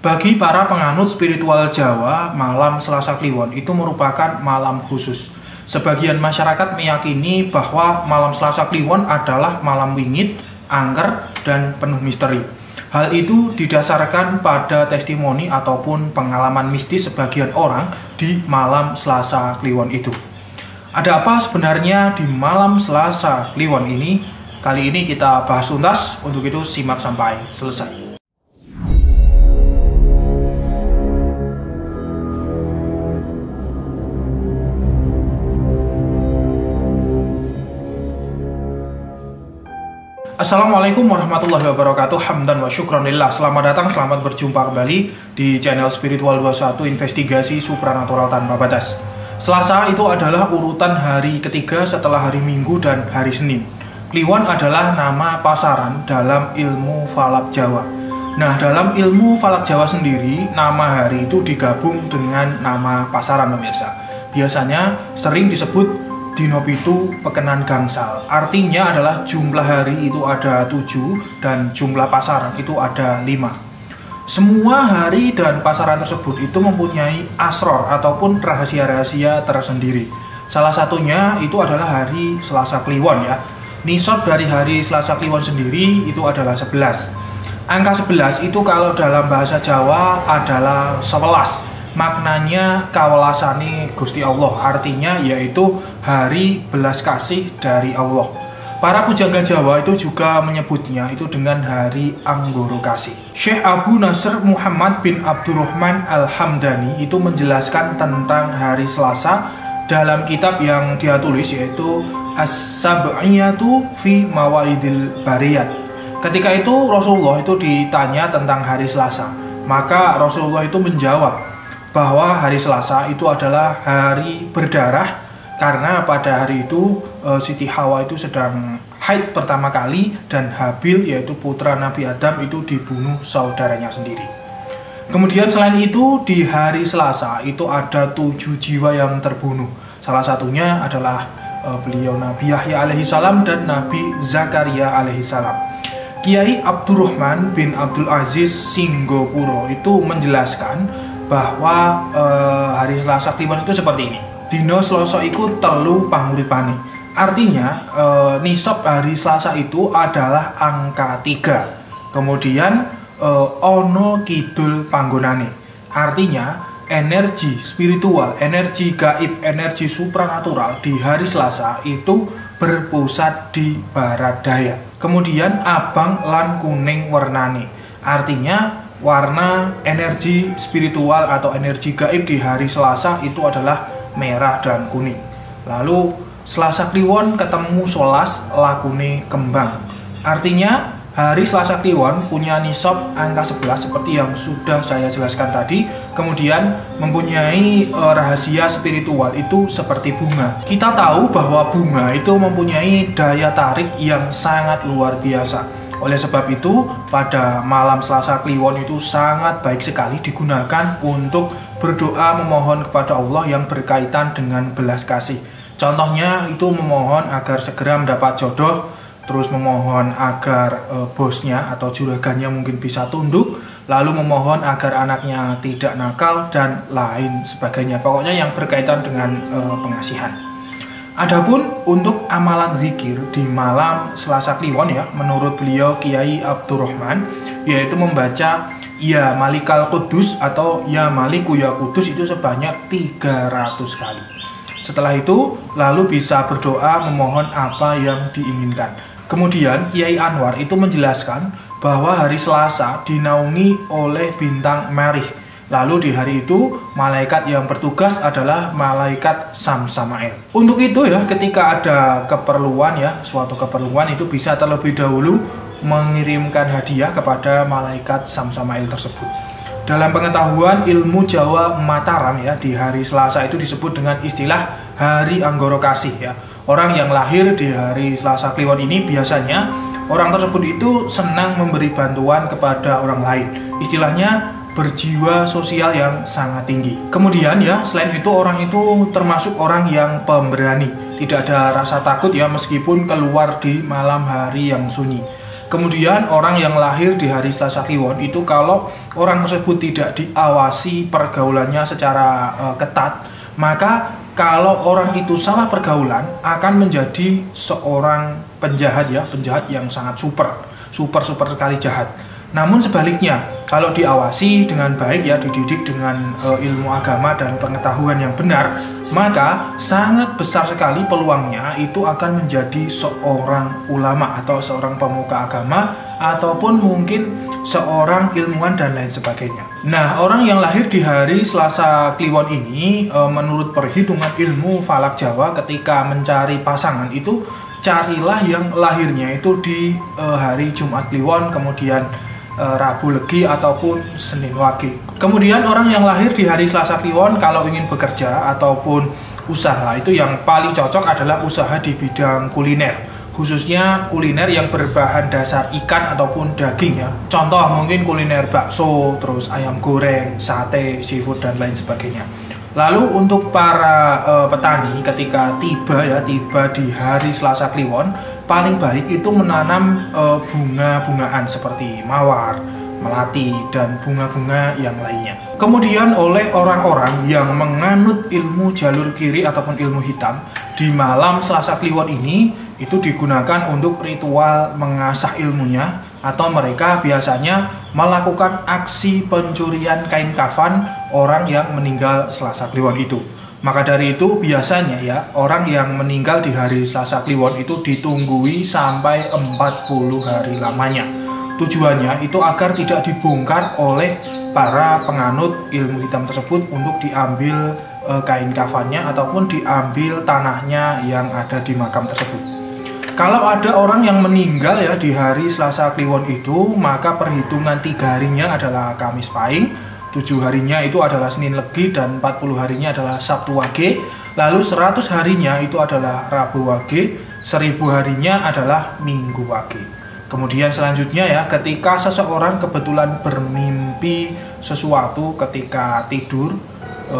Bagi para penganut spiritual Jawa, malam Selasa Kliwon itu merupakan malam khusus. Sebagian masyarakat meyakini bahwa malam Selasa Kliwon adalah malam wingit, angker, dan penuh misteri. Hal itu didasarkan pada testimoni ataupun pengalaman mistis sebagian orang di malam Selasa Kliwon itu. Ada apa sebenarnya di malam Selasa Kliwon ini? Kali ini kita bahas tuntas, untuk itu simak sampai selesai. Assalamualaikum warahmatullahi wabarakatuh. Hamdan wa syukranillah. Selamat datang, selamat berjumpa kembali di channel Spiritual 21, investigasi supranatural tanpa batas. Selasa itu adalah urutan hari ketiga setelah hari Minggu dan hari Senin. Kliwon adalah nama pasaran dalam ilmu falak Jawa. Nah, dalam ilmu falak Jawa sendiri, nama hari itu digabung dengan nama pasaran, pemirsa. Biasanya sering disebut Dino Pitu Pekenan Gangsal. Artinya adalah jumlah hari itu ada 7 dan jumlah pasaran itu ada 5. Semua hari dan pasaran tersebut itu mempunyai asror ataupun rahasia-rahasia tersendiri. Salah satunya itu adalah hari Selasa Kliwon ya. Nisab dari hari Selasa Kliwon sendiri itu adalah 11. Angka 11 itu kalau dalam bahasa Jawa adalah 11. Maknanya kawelasane Gusti Allah, artinya yaitu hari belas kasih dari Allah. Para pujangga Jawa itu juga menyebutnya itu dengan hari Anggoro Kasih. Syekh Abu Nasr Muhammad bin Abdurrahman Al-Hamdani itu menjelaskan tentang hari Selasa dalam kitab yang dia tulis, yaitu As-Sab'iyatu fi Mawaidil Bariyat. Ketika itu Rasulullah itu ditanya tentang hari Selasa, maka Rasulullah itu menjawab bahwa hari Selasa itu adalah hari berdarah, karena pada hari itu Siti Hawa itu sedang haid pertama kali dan Habil, yaitu putra Nabi Adam, itu dibunuh saudaranya sendiri. Kemudian selain itu di hari Selasa itu ada 7 jiwa yang terbunuh. Salah satunya adalah beliau Nabi Yahya alaihissalam dan Nabi Zakaria alaihissalam. Kiai Abdurrahman bin Abdul Aziz Singgopuro itu menjelaskan bahwa hari Selasa Kliwon itu seperti ini. Dino Selasa iku telu panguripane. Artinya nisab hari Selasa itu adalah angka 3. Kemudian ono kidul panggonane. Artinya energi spiritual, energi gaib, energi supranatural di hari Selasa itu berpusat di barat daya. Kemudian abang lan kuning warnane. Artinya warna energi spiritual atau energi gaib di hari Selasa itu adalah merah dan kuning. Lalu Selasa Kliwon ketemu solas lakune kembang. Artinya hari Selasa Kliwon punya nisab angka 11 seperti yang sudah saya jelaskan tadi. Kemudian mempunyai rahasia spiritual itu seperti bunga. Kita tahu bahwa bunga itu mempunyai daya tarik yang sangat luar biasa. Oleh sebab itu, pada malam Selasa Kliwon itu sangat baik sekali digunakan untuk berdoa memohon kepada Allah yang berkaitan dengan belas kasih. Contohnya itu memohon agar segera mendapat jodoh, terus memohon agar bosnya atau juragannya mungkin bisa tunduk, lalu memohon agar anaknya tidak nakal, dan lain sebagainya. Pokoknya yang berkaitan dengan pengasihan. Adapun untuk amalan zikir di malam Selasa Kliwon ya, menurut beliau Kiai Abdurrahman, yaitu membaca Ya Malikal Kudus atau Ya Maliku Ya Kudus itu sebanyak 300 kali. Setelah itu lalu bisa berdoa memohon apa yang diinginkan. Kemudian Kiai Anwar itu menjelaskan bahwa hari Selasa dinaungi oleh bintang Merih. Lalu di hari itu malaikat yang bertugas adalah malaikat Samsamael. Untuk itu ya, ketika ada keperluan ya, suatu keperluan itu bisa terlebih dahulu mengirimkan hadiah kepada malaikat Samsamael tersebut. Dalam pengetahuan ilmu Jawa Mataram ya, di hari Selasa itu disebut dengan istilah hari Anggoro Kasih ya. Orang yang lahir di hari Selasa Kliwon ini biasanya orang tersebut itu senang memberi bantuan kepada orang lain. Istilahnya berjiwa sosial yang sangat tinggi. Kemudian ya, selain itu orang itu termasuk orang yang pemberani. Tidak ada rasa takut ya, meskipun keluar di malam hari yang sunyi. Kemudian orang yang lahir di hari Selasa Kliwon itu kalau orang tersebut tidak diawasi pergaulannya secara ketat, maka kalau orang itu salah pergaulan akan menjadi seorang penjahat ya, penjahat yang sangat super sekali jahat. Namun sebaliknya, kalau diawasi dengan baik ya, dididik dengan ilmu agama dan pengetahuan yang benar, maka sangat besar sekali peluangnya itu akan menjadi seorang ulama atau seorang pemuka agama ataupun mungkin seorang ilmuwan dan lain sebagainya. Nah, orang yang lahir di hari Selasa Kliwon ini menurut perhitungan ilmu falak Jawa ketika mencari pasangan itu carilah yang lahirnya itu di hari Jumat Kliwon, kemudian Rabu Legi ataupun Senin Wage. Kemudian orang yang lahir di hari Selasa Kliwon kalau ingin bekerja ataupun usaha itu yang paling cocok adalah usaha di bidang kuliner, khususnya kuliner yang berbahan dasar ikan ataupun daging ya. Contoh mungkin kuliner bakso, terus ayam goreng, sate, seafood dan lain sebagainya. Lalu untuk para petani ketika tiba di hari Selasa Kliwon, paling baik itu menanam bunga-bungaan seperti mawar, melati, dan bunga-bunga yang lainnya. Kemudian oleh orang-orang yang menganut ilmu jalur kiri ataupun ilmu hitam, di malam Selasa Kliwon ini itu digunakan untuk ritual mengasah ilmunya, atau mereka biasanya melakukan aksi pencurian kain kafan orang yang meninggal Selasa Kliwon itu. Maka dari itu biasanya ya, orang yang meninggal di hari Selasa Kliwon itu ditunggui sampai 40 hari lamanya. Tujuannya itu agar tidak dibongkar oleh para penganut ilmu hitam tersebut untuk diambil kain kafannya ataupun diambil tanahnya yang ada di makam tersebut. Kalau ada orang yang meninggal ya di hari Selasa Kliwon itu, maka perhitungan 3 harinya adalah Kamis Pahing, 7 harinya itu adalah Senin Legi, dan 40 harinya adalah Sabtu Wage. Lalu 100 harinya itu adalah Rabu Wage, 1000 harinya adalah Minggu Wage. Kemudian selanjutnya ya, ketika seseorang kebetulan bermimpi sesuatu ketika tidur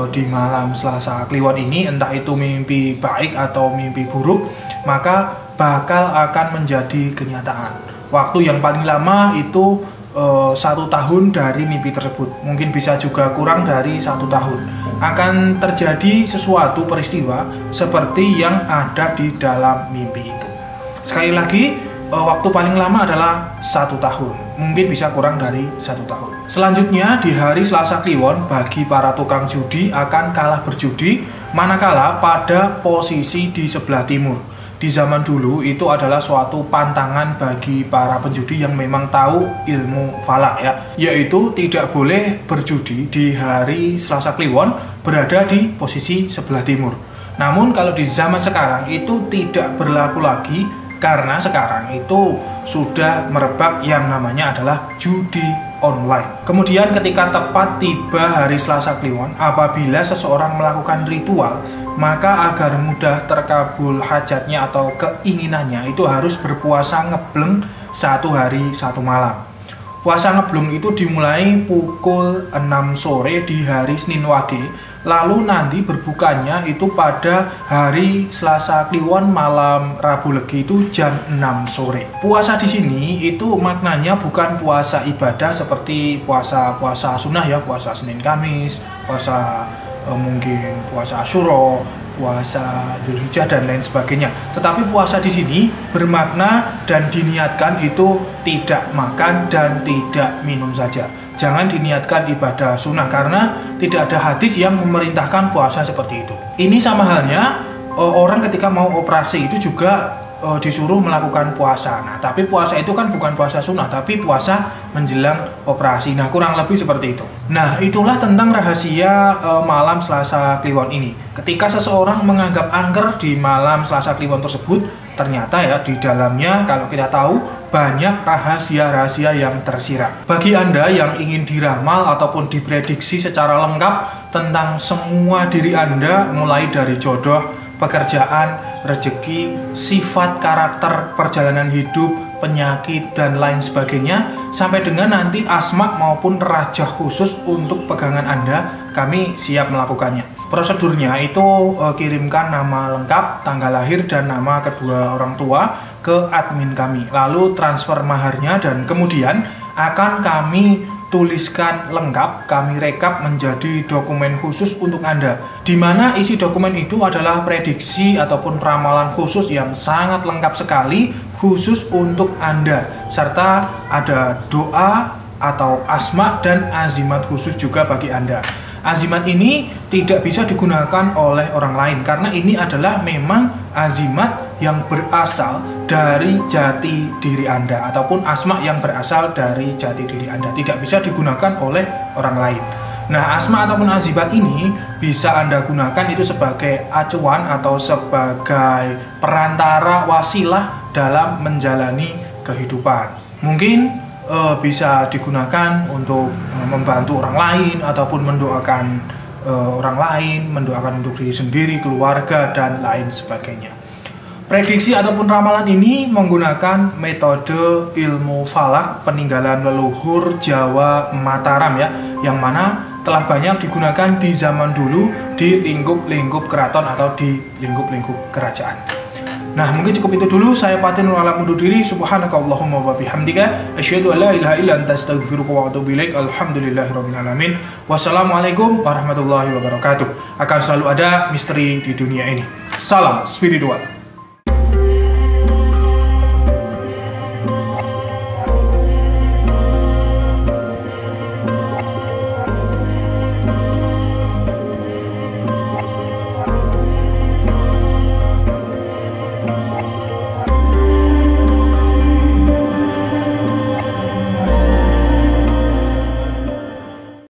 di malam Selasa Kliwon ini, entah itu mimpi baik atau mimpi buruk, maka bakal akan menjadi kenyataan. Waktu yang paling lama itu 1 tahun dari mimpi tersebut, mungkin bisa juga kurang dari 1 tahun. Akan terjadi sesuatu peristiwa seperti yang ada di dalam mimpi itu. Sekali lagi, waktu paling lama adalah 1 tahun, mungkin bisa kurang dari 1 tahun. Selanjutnya di hari Selasa Kliwon, bagi para tukang judi akan kalah berjudi manakala pada posisi di sebelah timur. Di zaman dulu itu adalah suatu pantangan bagi para penjudi yang memang tahu ilmu falak ya, yaitu tidak boleh berjudi di hari Selasa Kliwon berada di posisi sebelah timur. Namun kalau di zaman sekarang itu tidak berlaku lagi, karena sekarang itu sudah merebak yang namanya adalah judi online. Kemudian ketika tepat tiba hari Selasa Kliwon, apabila seseorang melakukan ritual, maka agar mudah terkabul hajatnya atau keinginannya itu harus berpuasa ngebleng 1 hari 1 malam. Puasa ngebleng itu dimulai pukul 6 sore di hari Senin Wage, lalu nanti berbukanya itu pada hari Selasa Kliwon malam Rabu Legi itu jam 6 sore. Puasa di sini itu maknanya bukan puasa ibadah seperti puasa sunnah ya, puasa Senin Kamis, puasa mungkin puasa Asyura, puasa Dzulhijjah dan lain sebagainya. Tetapi puasa di sini bermakna dan diniatkan itu tidak makan dan tidak minum saja. Jangan diniatkan ibadah sunnah karena tidak ada hadis yang memerintahkan puasa seperti itu. Ini sama halnya orang ketika mau operasi itu juga disuruh melakukan puasa. Nah, tapi puasa itu kan bukan puasa sunnah, tapi puasa menjelang operasi. Nah, kurang lebih seperti itu. Nah, itulah tentang rahasia malam Selasa Kliwon ini. Ketika seseorang menganggap angker di malam Selasa Kliwon tersebut, ternyata ya di dalamnya kalau kita tahu banyak rahasia-rahasia yang tersirat. Bagi Anda yang ingin diramal ataupun diprediksi secara lengkap tentang semua diri Anda, mulai dari jodoh, pekerjaan, rezeki, sifat, karakter, perjalanan hidup, penyakit, dan lain sebagainya, sampai dengan nanti asma maupun rajah khusus untuk pegangan Anda, kami siap melakukannya. Prosedurnya itu kirimkan nama lengkap, tanggal lahir, dan nama kedua orang tua ke admin kami, lalu transfer maharnya dan kemudian akan kami tuliskan lengkap, kami rekap menjadi dokumen khusus untuk Anda, di mana isi dokumen itu adalah prediksi ataupun ramalan khusus yang sangat lengkap sekali khusus untuk Anda, serta ada doa atau asma dan azimat khusus juga bagi Anda. Azimat ini tidak bisa digunakan oleh orang lain karena ini adalah memang azimat yang berasal dari jati diri Anda ataupun asma yang berasal dari jati diri Anda, tidak bisa digunakan oleh orang lain. Nah, asma ataupun azimat ini bisa Anda gunakan itu sebagai acuan atau sebagai perantara wasilah dalam menjalani kehidupan. Mungkin bisa digunakan untuk membantu orang lain ataupun mendoakan orang lain, mendoakan untuk diri sendiri, keluarga, dan lain sebagainya. Prediksi ataupun ramalan ini menggunakan metode ilmu falak peninggalan leluhur Jawa Mataram ya, yang mana telah banyak digunakan di zaman dulu di lingkup-lingkup keraton atau di lingkup-lingkup kerajaan. Nah, mungkin cukup itu dulu. Saya Fatin alam undur diri. Subhanakallahumma wa bihamdika asyhadu an la ilaha illa anta astaghfiruka wa atubu ilaik. Alhamdulillahirabbil alamin. Wassalamualaikum warahmatullahi wabarakatuh. Akan selalu ada misteri di dunia ini. Salam spiritual.